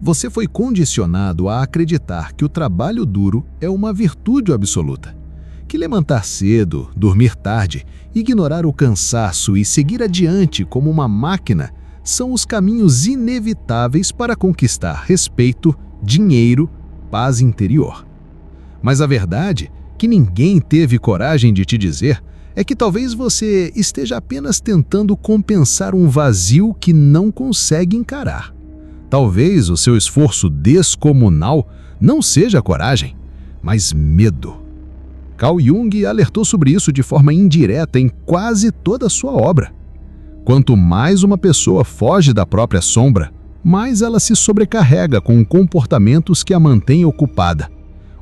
Você foi condicionado a acreditar que o trabalho duro é uma virtude absoluta, que levantar cedo, dormir tarde, ignorar o cansaço e seguir adiante como uma máquina são os caminhos inevitáveis para conquistar respeito, dinheiro, paz interior. Mas a verdade, que ninguém teve coragem de te dizer, é que talvez você esteja apenas tentando compensar um vazio que não consegue encarar. Talvez o seu esforço descomunal não seja coragem, mas medo. Carl Jung alertou sobre isso de forma indireta em quase toda a sua obra. Quanto mais uma pessoa foge da própria sombra, mais ela se sobrecarrega com comportamentos que a mantêm ocupada.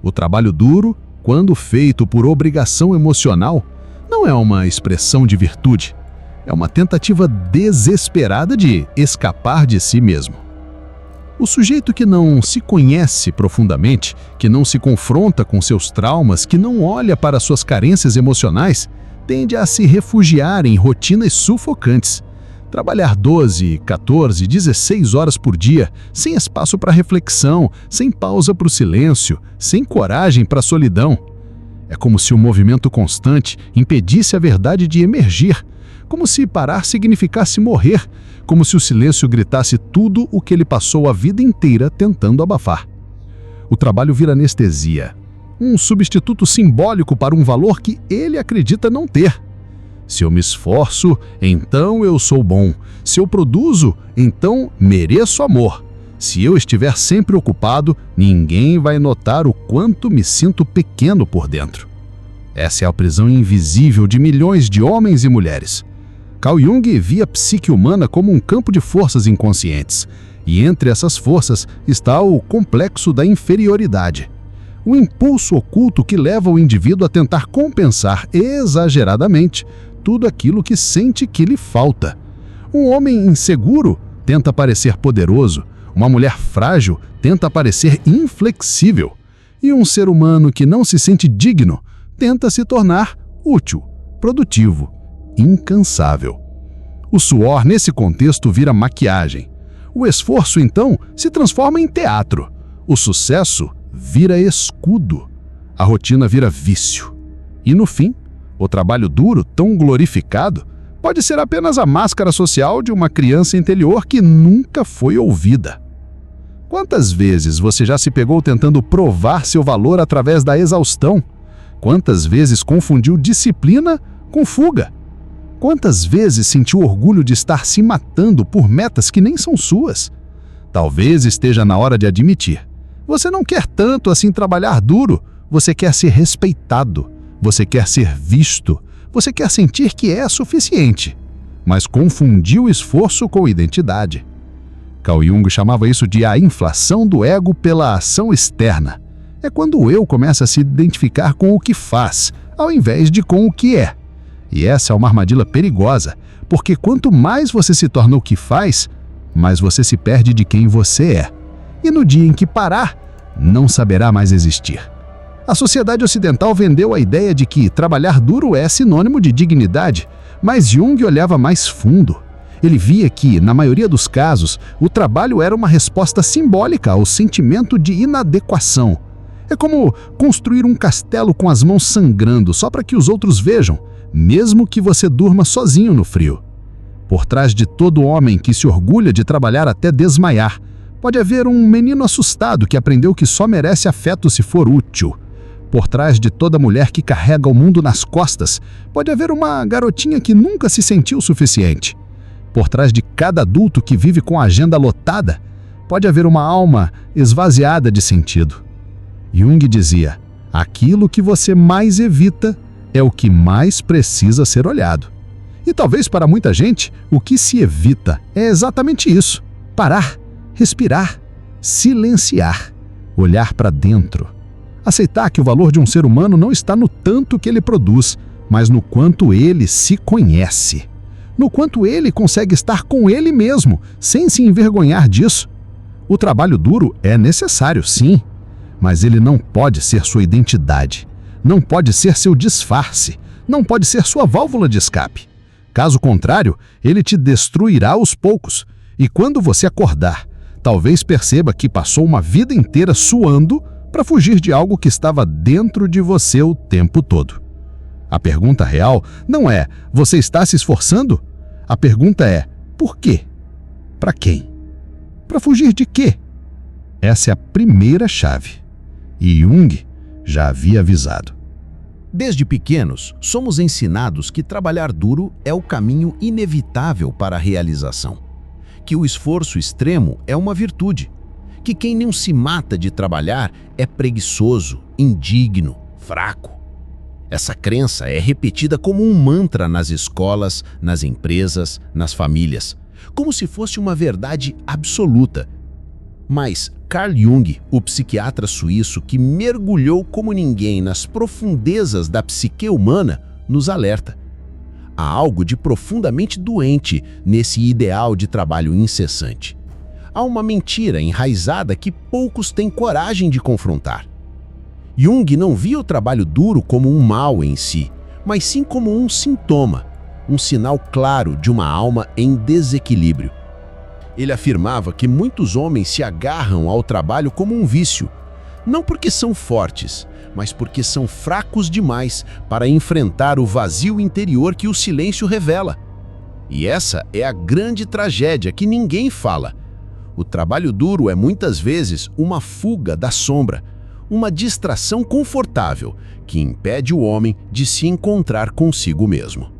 O trabalho duro, quando feito por obrigação emocional, não é uma expressão de virtude. É uma tentativa desesperada de escapar de si mesmo. O sujeito que não se conhece profundamente, que não se confronta com seus traumas, que não olha para suas carências emocionais, tende a se refugiar em rotinas sufocantes. Trabalhar 12, 14, 16 horas por dia, sem espaço para reflexão, sem pausa para o silêncio, sem coragem para a solidão. É como se o movimento constante impedisse a verdade de emergir, como se parar significasse morrer, como se o silêncio gritasse tudo o que ele passou a vida inteira tentando abafar. O trabalho vira anestesia, um substituto simbólico para um valor que ele acredita não ter. Se eu me esforço, então eu sou bom. Se eu produzo, então mereço amor. Se eu estiver sempre ocupado, ninguém vai notar o quanto me sinto pequeno por dentro. Essa é a prisão invisível de milhões de homens e mulheres. Carl Jung via a psique humana como um campo de forças inconscientes, e entre essas forças está o complexo da inferioridade. O impulso oculto que leva o indivíduo a tentar compensar exageradamente tudo aquilo que sente que lhe falta. Um homem inseguro tenta parecer poderoso, uma mulher frágil tenta parecer inflexível, e um ser humano que não se sente digno tenta se tornar útil, produtivo, incansável. O suor, nesse contexto, vira maquiagem. O esforço, então, se transforma em teatro. O sucesso vira escudo. A rotina vira vício. E, no fim, o trabalho duro, tão glorificado, pode ser apenas a máscara social de uma criança interior que nunca foi ouvida. Quantas vezes você já se pegou tentando provar seu valor através da exaustão? Quantas vezes confundiu disciplina com fuga? Quantas vezes sentiu orgulho de estar se matando por metas que nem são suas? Talvez esteja na hora de admitir. Você não quer tanto assim trabalhar duro, você quer ser respeitado, você quer ser visto, você quer sentir que é suficiente, mas confundiu o esforço com identidade. Carl Jung chamava isso de a inflação do ego pela ação externa. É quando o eu começa a se identificar com o que faz, ao invés de com o que é. E essa é uma armadilha perigosa, porque quanto mais você se torna o que faz, mais você se perde de quem você é. E no dia em que parar, não saberá mais existir. A sociedade ocidental vendeu a ideia de que trabalhar duro é sinônimo de dignidade, mas Jung olhava mais fundo. Ele via que, na maioria dos casos, o trabalho era uma resposta simbólica ao sentimento de inadequação. É como construir um castelo com as mãos sangrando só para que os outros vejam, mesmo que você durma sozinho no frio. Por trás de todo homem que se orgulha de trabalhar até desmaiar, pode haver um menino assustado que aprendeu que só merece afeto se for útil. Por trás de toda mulher que carrega o mundo nas costas, pode haver uma garotinha que nunca se sentiu suficiente. Por trás de cada adulto que vive com a agenda lotada, pode haver uma alma esvaziada de sentido. Jung dizia: aquilo que você mais evita é o que mais precisa ser olhado. E talvez para muita gente, o que se evita é exatamente isso: parar, respirar, silenciar, olhar para dentro. Aceitar que o valor de um ser humano não está no tanto que ele produz, mas no quanto ele se conhece. No quanto ele consegue estar com ele mesmo, sem se envergonhar disso. O trabalho duro é necessário, sim, mas ele não pode ser sua identidade. Não pode ser seu disfarce, não pode ser sua válvula de escape. Caso contrário, ele te destruirá aos poucos. E quando você acordar, Talvez perceba que passou uma vida inteira suando para fugir de algo que estava dentro de você o tempo todo. A pergunta real não é: você está se esforçando? A pergunta é: por quê? Para quem? Para fugir de quê? Essa é a primeira chave. E Jung já havia avisado. Desde pequenos, somos ensinados que trabalhar duro é o caminho inevitável para a realização, que o esforço extremo é uma virtude, que quem não se mata de trabalhar é preguiçoso, indigno, fraco. Essa crença é repetida como um mantra nas escolas, nas empresas, nas famílias, como se fosse uma verdade absoluta. Mas Carl Jung, o psiquiatra suíço que mergulhou como ninguém nas profundezas da psique humana, nos alerta. Há algo de profundamente doente nesse ideal de trabalho incessante. Há uma mentira enraizada que poucos têm coragem de confrontar. Jung não via o trabalho duro como um mal em si, mas sim como um sintoma, um sinal claro de uma alma em desequilíbrio. Ele afirmava que muitos homens se agarram ao trabalho como um vício, não porque são fortes, mas porque são fracos demais para enfrentar o vazio interior que o silêncio revela. E essa é a grande tragédia que ninguém fala. O trabalho duro é muitas vezes uma fuga da sombra, uma distração confortável que impede o homem de se encontrar consigo mesmo.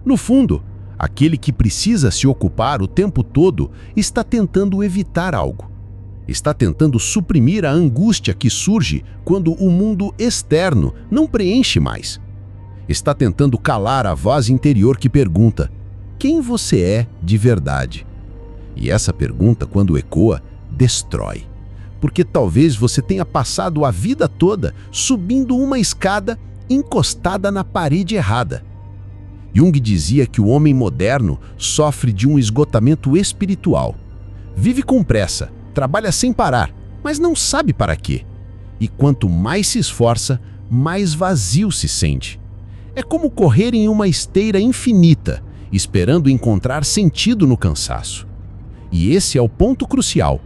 No fundo, aquele que precisa se ocupar o tempo todo está tentando evitar algo. Está tentando suprimir a angústia que surge quando o mundo externo não preenche mais. Está tentando calar a voz interior que pergunta: quem você é de verdade? E essa pergunta, quando ecoa, destrói. Porque talvez você tenha passado a vida toda subindo uma escada encostada na parede errada. Jung dizia que o homem moderno sofre de um esgotamento espiritual. Vive com pressa, trabalha sem parar, mas não sabe para quê. E quanto mais se esforça, mais vazio se sente. É como correr em uma esteira infinita, esperando encontrar sentido no cansaço. E esse é o ponto crucial.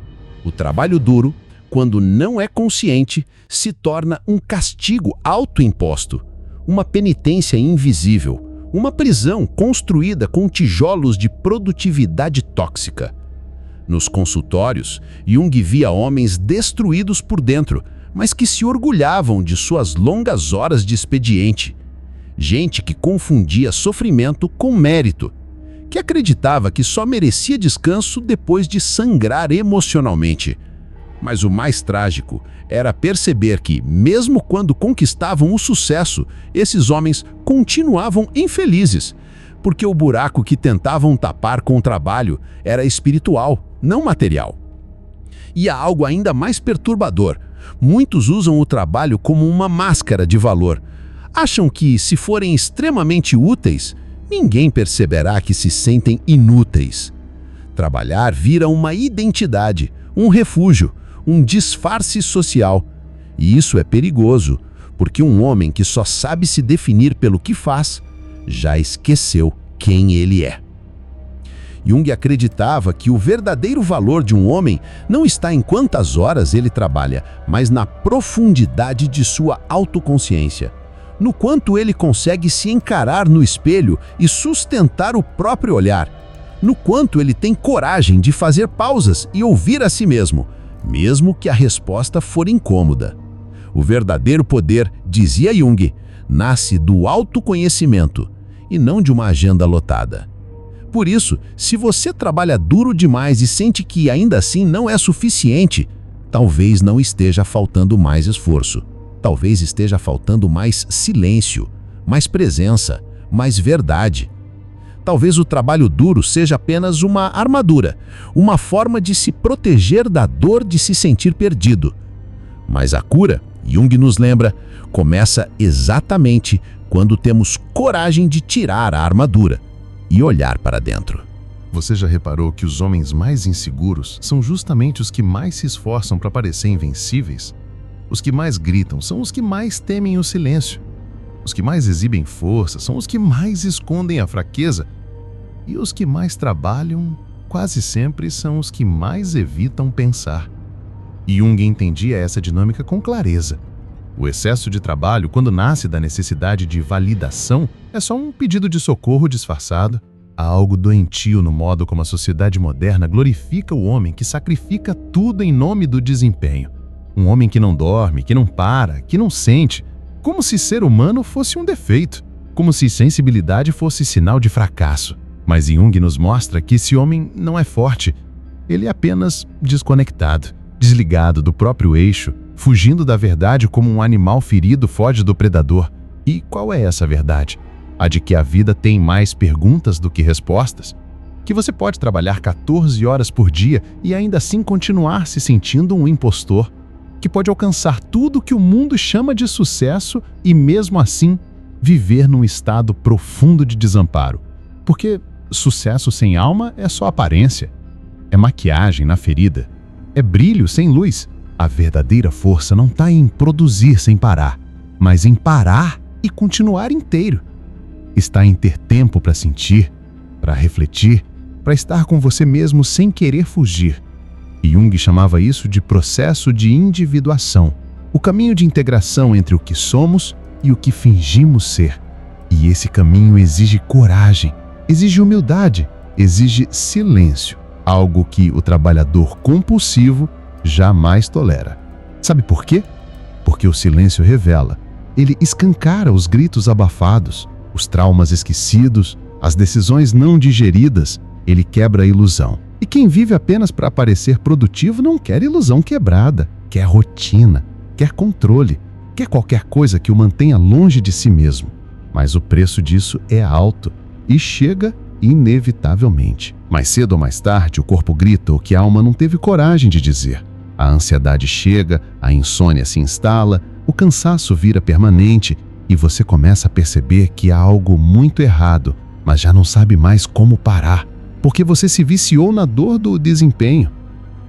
O trabalho duro, quando não é consciente, se torna um castigo autoimposto, uma penitência invisível, uma prisão construída com tijolos de produtividade tóxica. Nos consultórios, Jung via homens destruídos por dentro, mas que se orgulhavam de suas longas horas de expediente. Gente que confundia sofrimento com mérito, que acreditava que só merecia descanso depois de sangrar emocionalmente. Mas o mais trágico era perceber que, mesmo quando conquistavam o sucesso, esses homens continuavam infelizes, porque o buraco que tentavam tapar com o trabalho era espiritual, não material. E há algo ainda mais perturbador. Muitos usam o trabalho como uma máscara de valor. Acham que, se forem extremamente úteis, ninguém perceberá que se sentem inúteis. Trabalhar vira uma identidade, um refúgio, um disfarce social. E isso é perigoso, porque um homem que só sabe se definir pelo que faz, já esqueceu quem ele é. Jung acreditava que o verdadeiro valor de um homem não está em quantas horas ele trabalha, mas na profundidade de sua autoconsciência, no quanto ele consegue se encarar no espelho e sustentar o próprio olhar, no quanto ele tem coragem de fazer pausas e ouvir a si mesmo, mesmo que a resposta for incômoda. O verdadeiro poder, dizia Jung, nasce do autoconhecimento e não de uma agenda lotada. Por isso, se você trabalha duro demais e sente que ainda assim não é suficiente, talvez não esteja faltando mais esforço. Talvez esteja faltando mais silêncio, mais presença, mais verdade. Talvez o trabalho duro seja apenas uma armadura, uma forma de se proteger da dor de se sentir perdido. Mas a cura, Jung nos lembra, começa exatamente quando temos coragem de tirar a armadura e olhar para dentro. Você já reparou que os homens mais inseguros são justamente os que mais se esforçam para parecer invencíveis? Os que mais gritam são os que mais temem o silêncio. Os que mais exibem força são os que mais escondem a fraqueza. E os que mais trabalham quase sempre são os que mais evitam pensar. Jung entendia essa dinâmica com clareza. O excesso de trabalho, quando nasce da necessidade de validação, é só um pedido de socorro disfarçado. Há algo doentio no modo como a sociedade moderna glorifica o homem que sacrifica tudo em nome do desempenho. Um homem que não dorme, que não para, que não sente, como se ser humano fosse um defeito, como se sensibilidade fosse sinal de fracasso. Mas Jung nos mostra que esse homem não é forte, ele é apenas desconectado, desligado do próprio eixo, fugindo da verdade como um animal ferido foge do predador. E qual é essa verdade? A de que a vida tem mais perguntas do que respostas? Que você pode trabalhar 14 horas por dia e ainda assim continuar se sentindo um impostor? Que pode alcançar tudo que o mundo chama de sucesso e mesmo assim viver num estado profundo de desamparo? Porque sucesso sem alma é só aparência, é maquiagem na ferida, é brilho sem luz. A verdadeira força não está em produzir sem parar, mas em parar e continuar inteiro. Está em ter tempo para sentir, para refletir, para estar com você mesmo sem querer fugir. Jung chamava isso de processo de individuação, o caminho de integração entre o que somos e o que fingimos ser. E esse caminho exige coragem, exige humildade, exige silêncio, algo que o trabalhador compulsivo jamais tolera. Sabe por quê? Porque o silêncio revela. Ele escancara os gritos abafados, os traumas esquecidos, as decisões não digeridas. Ele quebra a ilusão. E quem vive apenas para parecer produtivo não quer ilusão quebrada, quer rotina, quer controle, quer qualquer coisa que o mantenha longe de si mesmo. Mas o preço disso é alto e chega inevitavelmente. Mais cedo ou mais tarde, o corpo grita o que a alma não teve coragem de dizer. A ansiedade chega, a insônia se instala, o cansaço vira permanente e você começa a perceber que há algo muito errado, mas já não sabe mais como parar, porque você se viciou na dor do desempenho,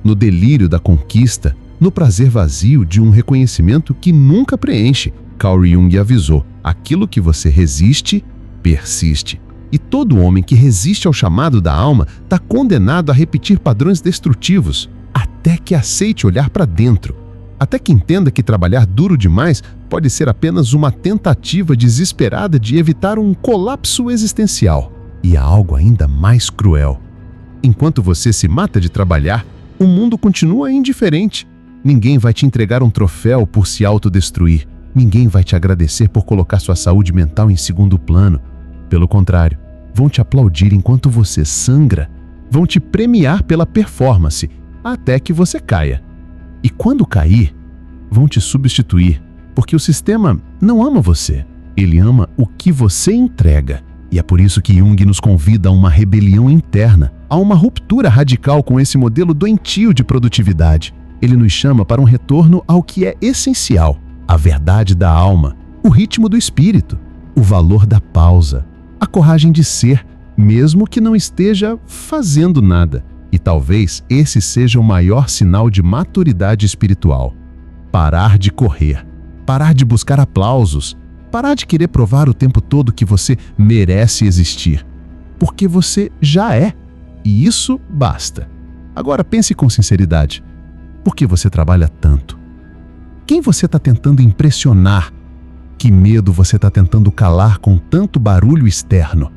no delírio da conquista, no prazer vazio de um reconhecimento que nunca preenche. Carl Jung avisou: aquilo que você resiste, persiste. E todo homem que resiste ao chamado da alma está condenado a repetir padrões destrutivos, até que aceite olhar para dentro, até que entenda que trabalhar duro demais pode ser apenas uma tentativa desesperada de evitar um colapso existencial. E há algo ainda mais cruel. Enquanto você se mata de trabalhar, o mundo continua indiferente. Ninguém vai te entregar um troféu por se autodestruir. Ninguém vai te agradecer por colocar sua saúde mental em segundo plano. Pelo contrário, vão te aplaudir enquanto você sangra, vão te premiar pela performance, até que você caia. E quando cair, vão te substituir, porque o sistema não ama você, ele ama o que você entrega. E é por isso que Jung nos convida a uma rebelião interna, a uma ruptura radical com esse modelo doentio de produtividade. Ele nos chama para um retorno ao que é essencial, a verdade da alma, o ritmo do espírito, o valor da pausa, a coragem de ser, mesmo que não esteja fazendo nada. E talvez esse seja o maior sinal de maturidade espiritual. Parar de correr, parar de buscar aplausos, parar de querer provar o tempo todo que você merece existir, porque você já é, e isso basta. Agora pense com sinceridade. Por que você trabalha tanto? Quem você está tentando impressionar? Que medo você está tentando calar com tanto barulho externo?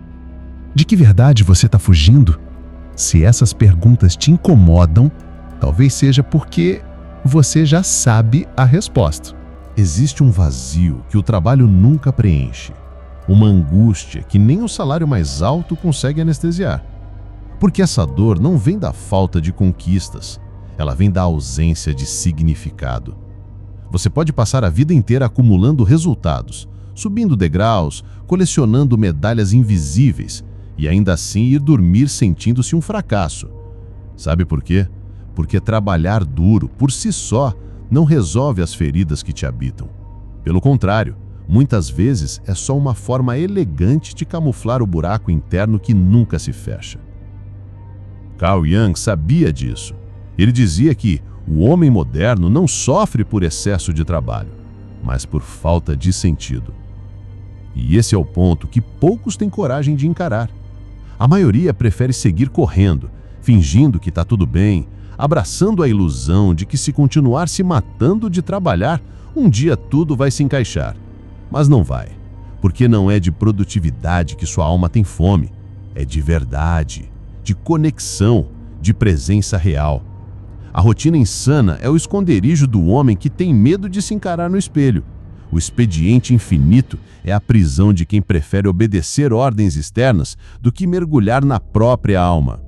De que verdade você está fugindo? Se essas perguntas te incomodam, talvez seja porque você já sabe a resposta. Existe um vazio que o trabalho nunca preenche, uma angústia que nem o salário mais alto consegue anestesiar. Porque essa dor não vem da falta de conquistas, ela vem da ausência de significado. Você pode passar a vida inteira acumulando resultados, subindo degraus, colecionando medalhas invisíveis e ainda assim ir dormir sentindo-se um fracasso. Sabe por quê? Porque trabalhar duro, por si só, não resolve as feridas que te habitam. Pelo contrário, muitas vezes é só uma forma elegante de camuflar o buraco interno que nunca se fecha. Carl Jung sabia disso. Ele dizia que o homem moderno não sofre por excesso de trabalho, mas por falta de sentido. E esse é o ponto que poucos têm coragem de encarar. A maioria prefere seguir correndo, fingindo que está tudo bem, abraçando a ilusão de que se continuar se matando de trabalhar, um dia tudo vai se encaixar. Mas não vai, porque não é de produtividade que sua alma tem fome, é de verdade, de conexão, de presença real. A rotina insana é o esconderijo do homem que tem medo de se encarar no espelho. O expediente infinito é a prisão de quem prefere obedecer ordens externas do que mergulhar na própria alma.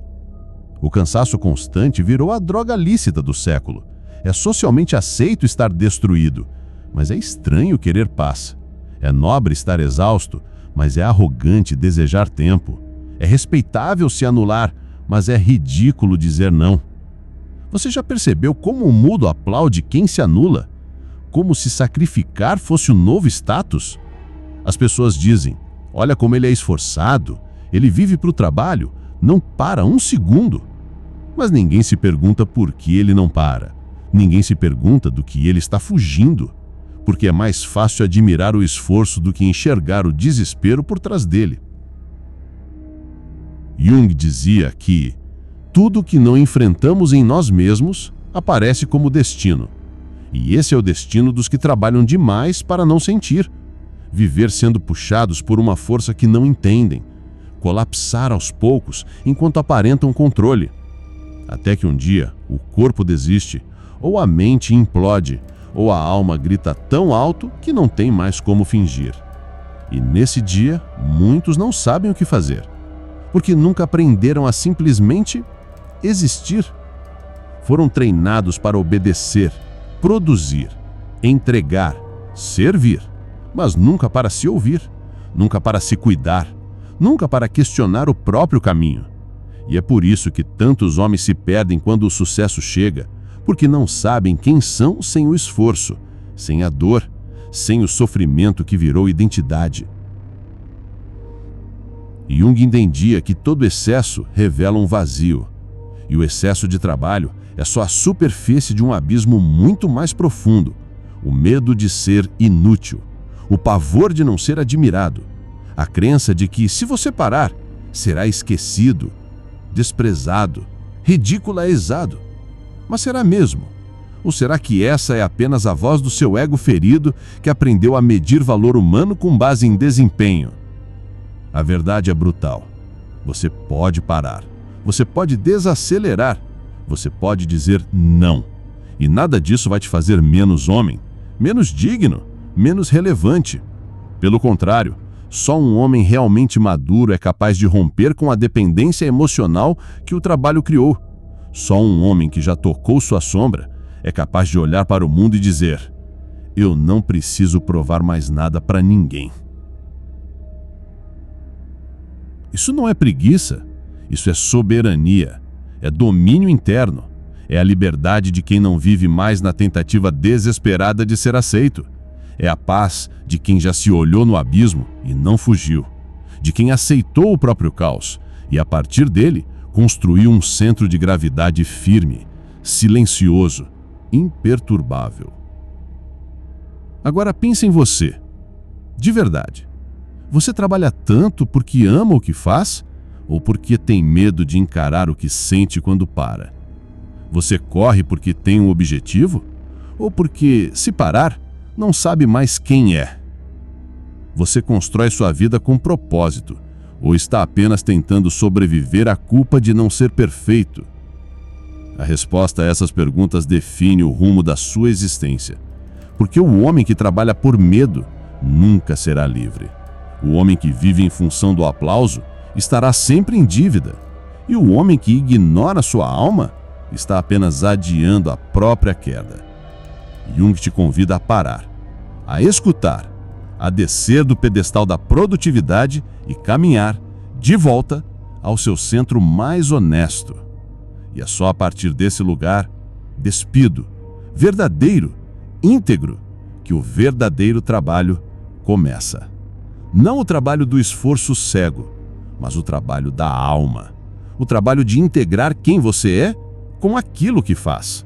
O cansaço constante virou a droga lícita do século. É socialmente aceito estar destruído, mas é estranho querer paz. É nobre estar exausto, mas é arrogante desejar tempo. É respeitável se anular, mas é ridículo dizer não. Você já percebeu como o mundo aplaude quem se anula? Como se sacrificar fosse um novo status? As pessoas dizem, olha como ele é esforçado, ele vive para o trabalho, não para um segundo. Mas ninguém se pergunta por que ele não para. Ninguém se pergunta do que ele está fugindo. Porque é mais fácil admirar o esforço do que enxergar o desespero por trás dele. Jung dizia que tudo que não enfrentamos em nós mesmos aparece como destino. E esse é o destino dos que trabalham demais para não sentir. Viver sendo puxados por uma força que não entendem. Colapsar aos poucos enquanto aparentam controle. Até que um dia o corpo desiste, ou a mente implode, ou a alma grita tão alto que não tem mais como fingir. E nesse dia, muitos não sabem o que fazer, porque nunca aprenderam a simplesmente existir. Foram treinados para obedecer, produzir, entregar, servir, mas nunca para se ouvir, nunca para se cuidar, nunca para questionar o próprio caminho. E é por isso que tantos homens se perdem quando o sucesso chega, porque não sabem quem são sem o esforço, sem a dor, sem o sofrimento que virou identidade. Jung entendia que todo excesso revela um vazio, e o excesso de trabalho é só a superfície de um abismo muito mais profundo, o medo de ser inútil, o pavor de não ser admirado, a crença de que, se você parar, será esquecido, desprezado, ridicularizado. Mas será mesmo? Ou será que essa é apenas a voz do seu ego ferido que aprendeu a medir valor humano com base em desempenho? A verdade é brutal. Você pode parar. Você pode desacelerar. Você pode dizer não. E nada disso vai te fazer menos homem, menos digno, menos relevante. Pelo contrário, só um homem realmente maduro é capaz de romper com a dependência emocional que o trabalho criou. Só um homem que já tocou sua sombra é capaz de olhar para o mundo e dizer: eu não preciso provar mais nada para ninguém. Isso não é preguiça, isso é soberania, é domínio interno, é a liberdade de quem não vive mais na tentativa desesperada de ser aceito. É a paz de quem já se olhou no abismo e não fugiu, de quem aceitou o próprio caos e, a partir dele, construiu um centro de gravidade firme, silencioso, imperturbável. Agora pense em você. De verdade, você trabalha tanto porque ama o que faz ou porque tem medo de encarar o que sente quando para? Você corre porque tem um objetivo ou porque, se parar, não sabe mais quem é? Você constrói sua vida com propósito ou está apenas tentando sobreviver à culpa de não ser perfeito? A resposta a essas perguntas define o rumo da sua existência. Porque o homem que trabalha por medo nunca será livre. O homem que vive em função do aplauso estará sempre em dívida. E o homem que ignora sua alma está apenas adiando a própria queda. Jung te convida a parar, a escutar, a descer do pedestal da produtividade e caminhar de volta ao seu centro mais honesto. E é só a partir desse lugar, despido, verdadeiro, íntegro, que o verdadeiro trabalho começa. Não o trabalho do esforço cego, mas o trabalho da alma. O trabalho de integrar quem você é com aquilo que faz.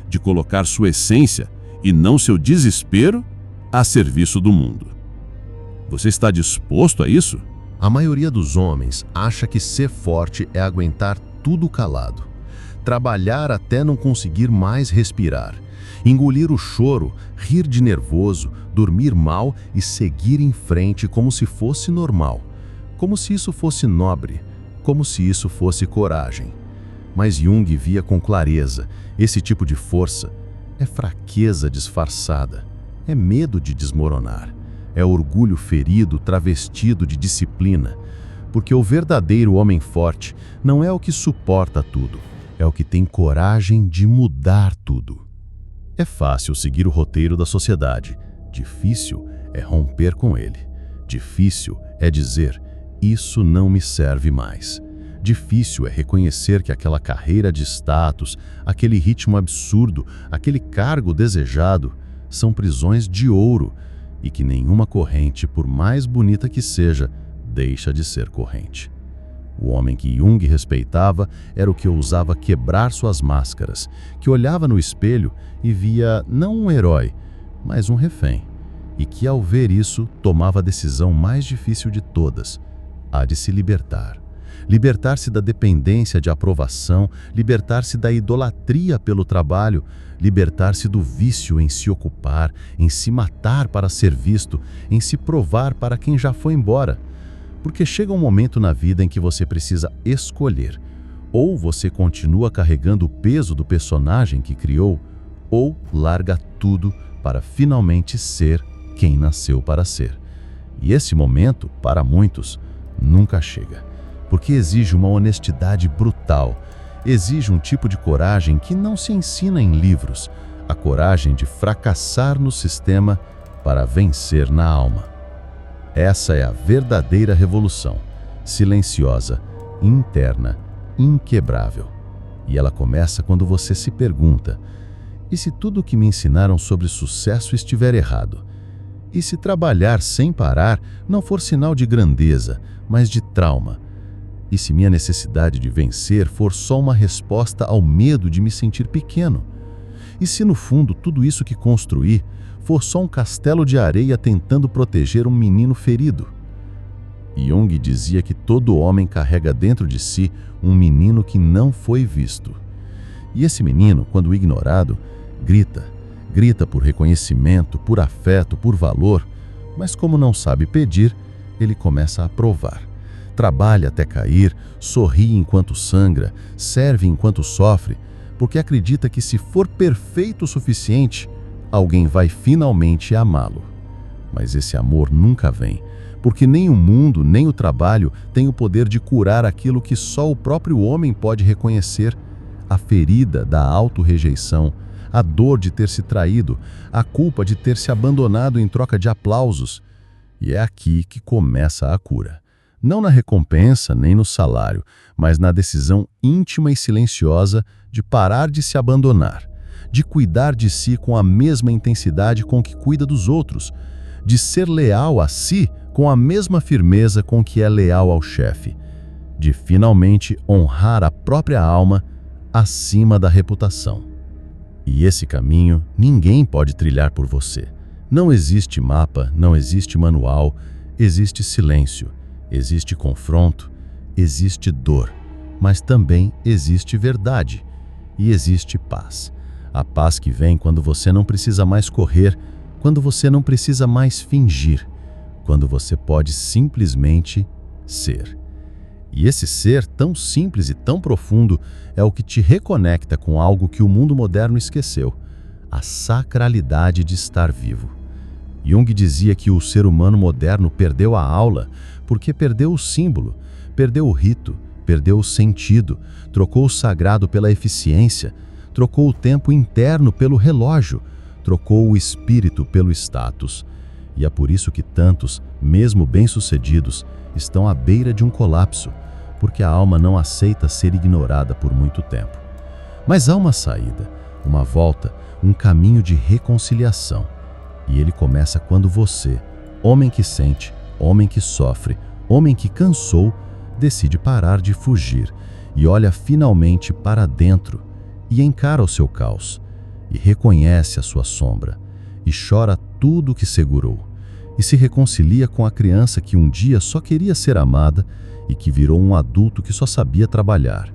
De colocar sua essência e não seu desespero a serviço do mundo. Você está disposto a isso? A maioria dos homens acha que ser forte é aguentar tudo calado. Trabalhar até não conseguir mais respirar. Engolir o choro, rir de nervoso, dormir mal e seguir em frente como se fosse normal. Como se isso fosse nobre, como se isso fosse coragem. Mas Jung via com clareza, esse tipo de força é fraqueza disfarçada, é medo de desmoronar, é orgulho ferido travestido de disciplina, porque o verdadeiro homem forte não é o que suporta tudo, é o que tem coragem de mudar tudo. É fácil seguir o roteiro da sociedade, difícil é romper com ele. Difícil é dizer, isso não me serve mais. Difícil é reconhecer que aquela carreira de status, aquele ritmo absurdo, aquele cargo desejado, são prisões de ouro e que nenhuma corrente, por mais bonita que seja, deixa de ser corrente. O homem que Jung respeitava era o que ousava quebrar suas máscaras, que olhava no espelho e via não um herói, mas um refém, e que ao ver isso tomava a decisão mais difícil de todas, a de se libertar. Libertar-se da dependência de aprovação, libertar-se da idolatria pelo trabalho, libertar-se do vício em se ocupar, em se matar para ser visto, em se provar para quem já foi embora. Porque chega um momento na vida em que você precisa escolher. Ou você continua carregando o peso do personagem que criou, ou larga tudo para finalmente ser quem nasceu para ser. E esse momento, para muitos, nunca chega. Porque exige uma honestidade brutal, exige um tipo de coragem que não se ensina em livros, a coragem de fracassar no sistema para vencer na alma. Essa é a verdadeira revolução, silenciosa, interna, inquebrável. E ela começa quando você se pergunta, e se tudo o que me ensinaram sobre sucesso estiver errado? E se trabalhar sem parar não for sinal de grandeza, mas de trauma? E se minha necessidade de vencer for só uma resposta ao medo de me sentir pequeno? E se no fundo tudo isso que construí for só um castelo de areia tentando proteger um menino ferido? Jung dizia que todo homem carrega dentro de si um menino que não foi visto. E esse menino, quando ignorado, grita por reconhecimento, por afeto, por valor, mas como não sabe pedir, ele começa a provar. Trabalha até cair, sorri enquanto sangra, serve enquanto sofre, porque acredita que se for perfeito o suficiente, alguém vai finalmente amá-lo. Mas esse amor nunca vem, porque nem o mundo, nem o trabalho têm o poder de curar aquilo que só o próprio homem pode reconhecer: a ferida da auto-rejeição, a dor de ter se traído, a culpa de ter se abandonado em troca de aplausos. E é aqui que começa a cura. Não na recompensa nem no salário, mas na decisão íntima e silenciosa de parar de se abandonar, de cuidar de si com a mesma intensidade com que cuida dos outros, de ser leal a si com a mesma firmeza com que é leal ao chefe, de finalmente honrar a própria alma acima da reputação. E esse caminho ninguém pode trilhar por você. Não existe mapa, não existe manual, existe silêncio. Existe confronto, existe dor, mas também existe verdade e existe paz. A paz que vem quando você não precisa mais correr, quando você não precisa mais fingir, quando você pode simplesmente ser. E esse ser tão simples e tão profundo é o que te reconecta com algo que o mundo moderno esqueceu: a sacralidade de estar vivo. Jung dizia que o ser humano moderno perdeu a aula porque perdeu o símbolo, perdeu o rito, perdeu o sentido, trocou o sagrado pela eficiência, trocou o tempo interno pelo relógio, trocou o espírito pelo status. E é por isso que tantos, mesmo bem-sucedidos, estão à beira de um colapso, porque a alma não aceita ser ignorada por muito tempo. Mas há uma saída, uma volta, um caminho de reconciliação. E ele começa quando você, homem que sente, homem que sofre, homem que cansou, decide parar de fugir e olha finalmente para dentro e encara o seu caos e reconhece a sua sombra e chora tudo o que segurou e se reconcilia com a criança que um dia só queria ser amada e que virou um adulto que só sabia trabalhar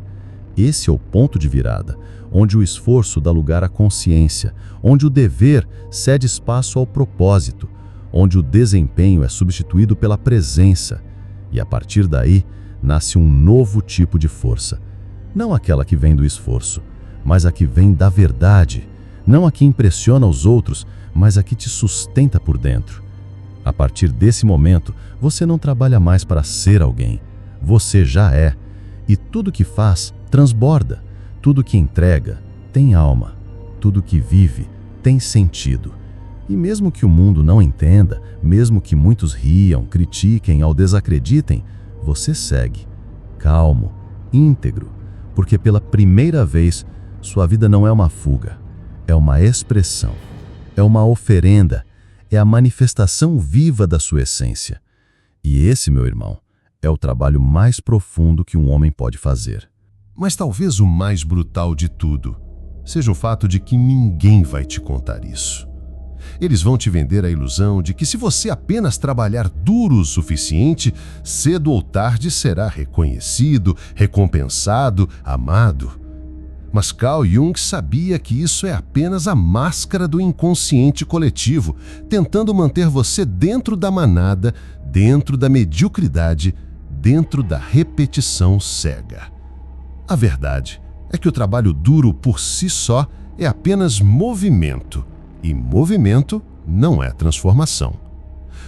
Esse é o ponto de virada, onde o esforço dá lugar à consciência, onde o dever cede espaço ao propósito, onde o desempenho é substituído pela presença. E a partir daí, nasce um novo tipo de força. Não aquela que vem do esforço, mas a que vem da verdade. Não a que impressiona os outros, mas a que te sustenta por dentro. A partir desse momento, você não trabalha mais para ser alguém. Você já é. E tudo que faz transborda. Tudo que entrega tem alma. Tudo que vive tem sentido. E mesmo que o mundo não entenda, mesmo que muitos riam, critiquem ou desacreditem, você segue, calmo, íntegro, porque pela primeira vez sua vida não é uma fuga, é uma expressão, é uma oferenda, é a manifestação viva da sua essência. E esse, meu irmão, é o trabalho mais profundo que um homem pode fazer. Mas talvez o mais brutal de tudo seja o fato de que ninguém vai te contar isso. Eles vão te vender a ilusão de que se você apenas trabalhar duro o suficiente, cedo ou tarde será reconhecido, recompensado, amado. Mas Carl Jung sabia que isso é apenas a máscara do inconsciente coletivo, tentando manter você dentro da manada, dentro da mediocridade, dentro da repetição cega. A verdade é que o trabalho duro por si só é apenas movimento. E movimento não é transformação.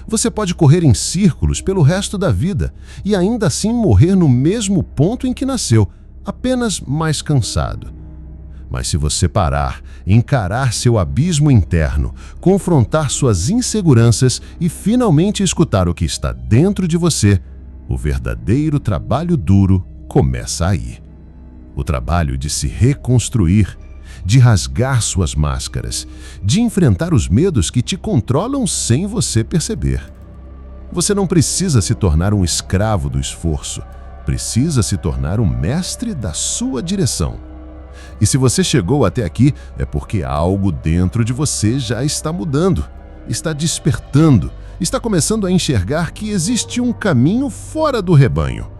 Você pode correr em círculos pelo resto da vida e ainda assim morrer no mesmo ponto em que nasceu, apenas mais cansado. Mas se você parar, encarar seu abismo interno, confrontar suas inseguranças e finalmente escutar o que está dentro de você, o verdadeiro trabalho duro começa aí. O trabalho de se reconstruir, de rasgar suas máscaras, de enfrentar os medos que te controlam sem você perceber. Você não precisa se tornar um escravo do esforço, precisa se tornar um mestre da sua direção. E se você chegou até aqui, é porque algo dentro de você já está mudando, está despertando, está começando a enxergar que existe um caminho fora do rebanho.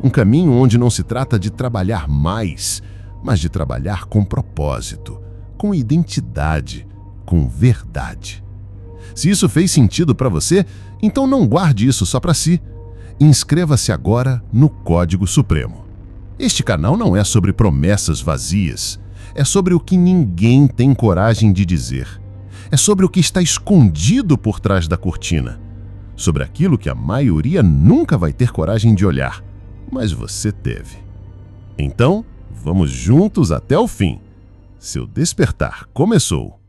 Um caminho onde não se trata de trabalhar mais, mas de trabalhar com propósito, com identidade, com verdade. Se isso fez sentido para você, então não guarde isso só para si. Inscreva-se agora no Código Supremo. Este canal não é sobre promessas vazias, é sobre o que ninguém tem coragem de dizer. É sobre o que está escondido por trás da cortina, sobre aquilo que a maioria nunca vai ter coragem de olhar, mas você teve. Então, vamos juntos até o fim. Seu despertar começou.